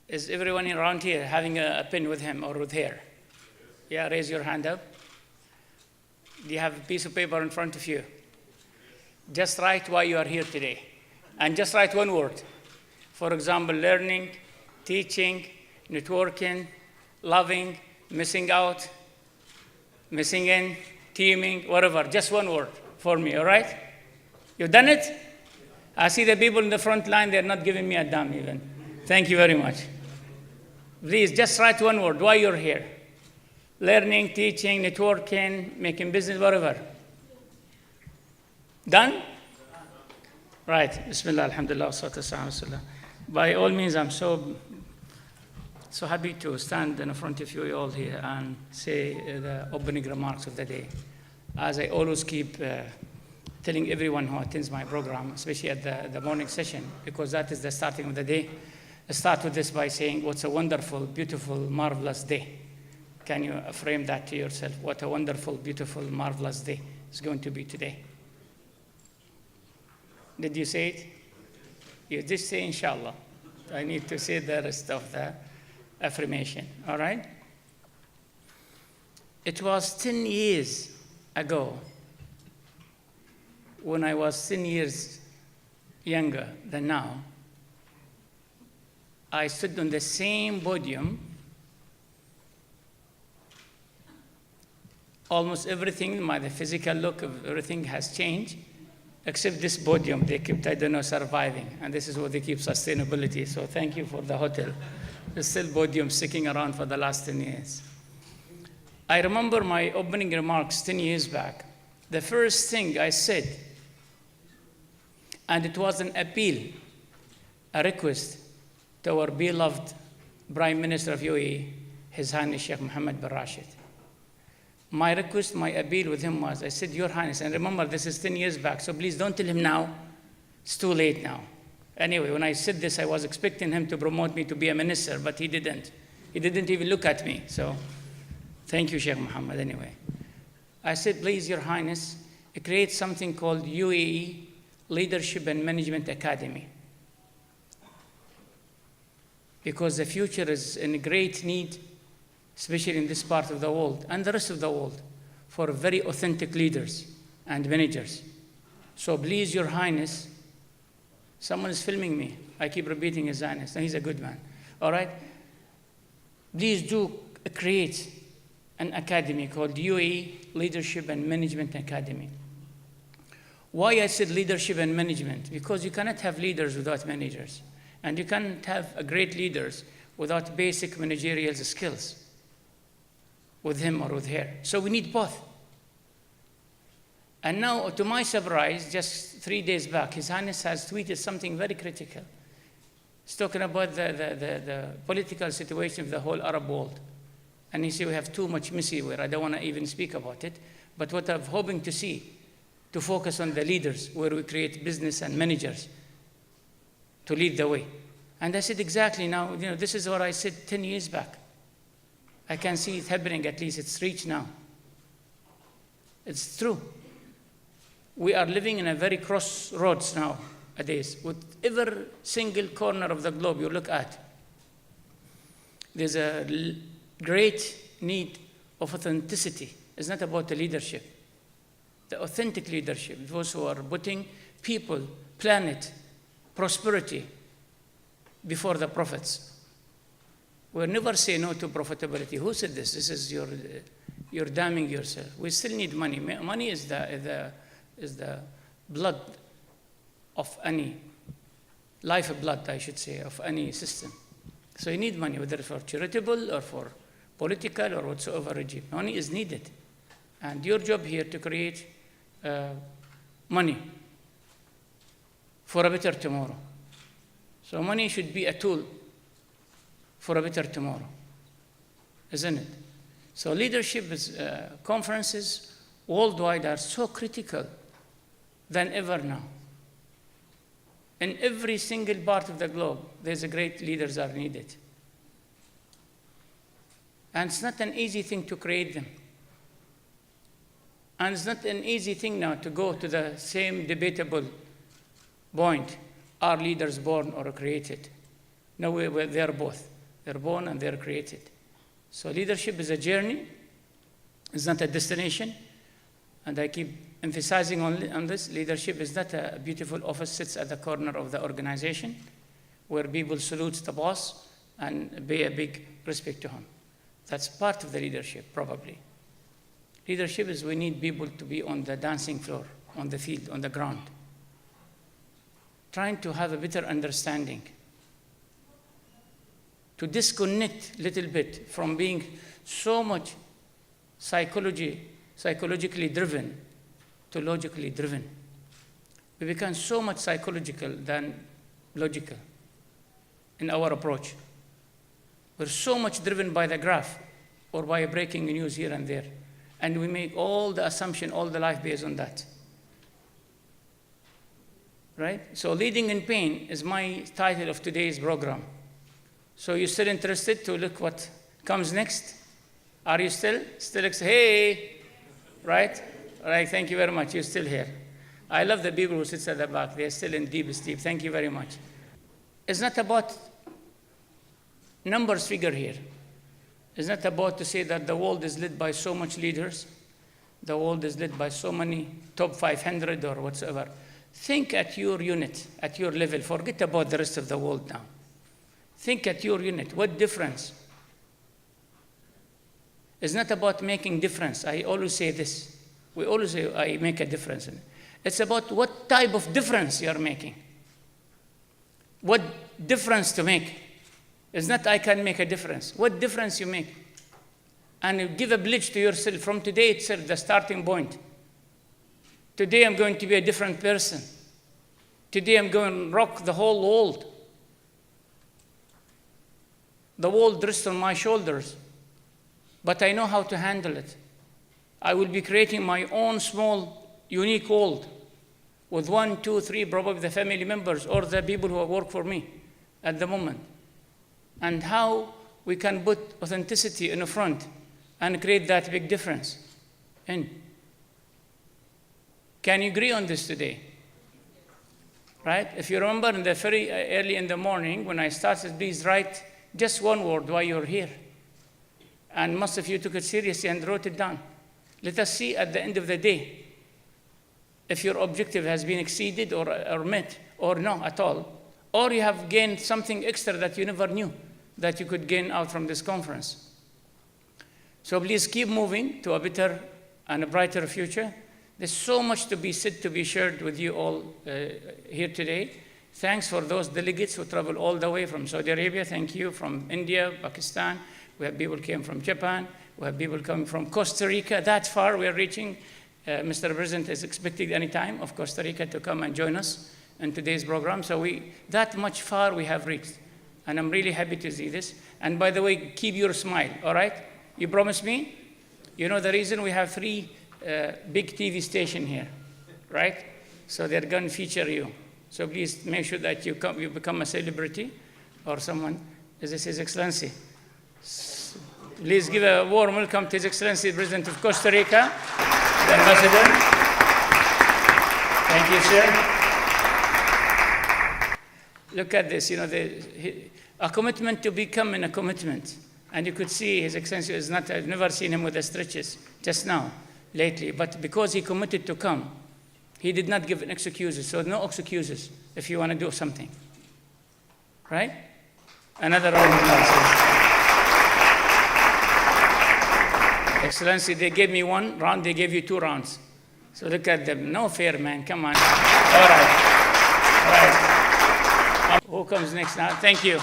Is everyone around here having a pen with him or with her? Yeah, raise your hand up. Do you have a piece of paper in front of you? Just write why you are here today. And just write one word. For example, learning, teaching, networking, loving, missing out, missing in, teaming, whatever. Just one word for me, all right? You've done it? I see the people in the front line, they're not giving me a damn even. Thank you very much. Please, just write one word, why you're here. Learning, teaching, networking, making business, whatever. Done? Right. Bismillah, alhamdulillah, salatu wassalamu. By all means, I'm so happy to stand in front of you all here and say the opening remarks of the day. As I always keep telling everyone who attends my program, especially at the morning session, because that is the starting of the day. I start with this by saying, what's a wonderful, beautiful, marvelous day. Can you frame that to yourself? What a wonderful, beautiful, marvelous day is going to be today. Did you say it? You did say inshallah. I need to say the rest of the affirmation, all right? It was 10 years ago when I was 10 years younger than now. I stood on the same podium. Almost everything, the physical look of everything has changed, except this podium. They kept, I don't know, surviving. And this is what they keep sustainability. So thank you for the hotel. There's still podium sticking around for the last 10 years. I remember my opening remarks 10 years back. The first thing I said, and it was an appeal, a request to our beloved Prime Minister of UAE, His Highness Sheikh Mohammed bin Rashid. My request, my appeal with him was, I said, Your Highness, and remember this is 10 years back, so please don't tell him now, it's too late now. Anyway, when I said this, I was expecting him to promote me to be a minister, but he didn't. He didn't even look at me, so thank you, Sheikh Mohammed, anyway. I said, please, Your Highness, create something called UAE Leadership and Management Academy. Because the future is in great need, especially in this part of the world and the rest of the world, for very authentic leaders and managers. So please, Your Highness, someone is filming me. I keep repeating His Highness, and he's a good man. All right? Please do create an academy called UAE Leadership and Management Academy. Why I said leadership and management? Because you cannot have leaders without managers. And you can't have great leaders without basic managerial skills with him or with her. So we need both. And now, to my surprise, just 3 days back, His Highness has tweeted something very critical. He's talking about the political situation of the whole Arab world. And he said we have too much messy where I don't want to even speak about it. But what I'm hoping to see, to focus on the leaders, where we create business and managers to lead the way. And I said, exactly now, this is what I said 10 years back. I can see it happening, at least it's reached now. It's true. We are living in a very crossroads nowadays. Whatever single corner of the globe you look at, there's a great need of authenticity. It's not about the leadership. The authentic leadership, those who are putting people, planet, prosperity before the prophets. We'll never say no to profitability. Who said this? This is you're damning yourself. We still need money. Money is the blood of any, lifeblood, I should say, of any system. So you need money, whether for charitable or for political or whatsoever regime. Money is needed. And your job here to create money for a better tomorrow. So money should be a tool for a better tomorrow, isn't it? So leadership conferences worldwide are so critical than ever now. In every single part of the globe, there's a great leaders are needed. And it's not an easy thing to create them. And it's not an easy thing now to go to the same debatable point. Are leaders born or created? No, they're both. They're born and they're created. So leadership is a journey. It's not a destination. And I keep emphasizing on this. Leadership is not a beautiful office sits at the corner of the organization where people salute the boss and pay a big respect to him. That's part of the leadership, probably. Leadership is we need people to be on the dancing floor, on the field, on the ground, trying to have a better understanding, to disconnect a little bit from being so much psychologically driven to logically driven. We become so much psychological than logical in our approach. We're so much driven by the graph or by breaking news here and there. And we make all the assumption, all the life based on that. Right? So Leading in Pain is my title of today's program. So you're still interested to look what comes next? Are you still hey, right? All right, thank you very much. You're still here. I love the people who sit at the back. They're still in deep sleep. Thank you very much. It's not about numbers figure here. It's not about to say that the world is led by so much leaders. The world is led by so many top 500 or whatsoever. Think at your unit, at your level. Forget about the rest of the world now. Think at your unit. What difference? It's not about making difference. I always say this. We always say, I make a difference. It's about what type of difference you're making. What difference to make. It's not I can make a difference. What difference you make? And you give a pledge to yourself from today itself, the starting point. Today I'm going to be a different person. Today I'm going to rock the whole world. The world rests on my shoulders, but I know how to handle it. I will be creating my own small, unique world with 1, 2, 3, probably the family members or the people who work for me at the moment. And how we can put authenticity in the front and create that big difference. And can you agree on this today? Right? If you remember in the very early in the morning when I started, please write just one word why you're here. And most of you took it seriously and wrote it down. Let us see at the end of the day if your objective has been exceeded or met or no at all. Or you have gained something extra that you never knew that you could gain out from this conference. So please keep moving to a better and a brighter future. There's so much to be said, to be shared with you all here today. Thanks for those delegates who traveled all the way from Saudi Arabia. Thank you. From India, Pakistan. We have people came from Japan. We have people coming from Costa Rica. That far we are reaching. Mr. President is expected any time of Costa Rica to come and join us in today's program. So that much far we have reached. And I'm really happy to see this. And by the way, keep your smile, all right? You promise me? You know the reason we have 3 big TV station here, right? So they're going to feature you. So please make sure that you become a celebrity or someone. This is His Excellency. Please give a warm welcome to His Excellency, President of Costa Rica, the Ambassador. Thank you, sir. Look at this, you know, a commitment to becoming a commitment. And you could see His Excellency is not, I've never seen him with the stretches just now, lately. But because he committed to come, he did not give excuses. So no excuses if you want to do something. Right? Another round of applause. Excellency, they gave me 1 round, they gave you 2 rounds. So look at them. No fair, man. Come on. All right. All right. Who comes next now? Thank you.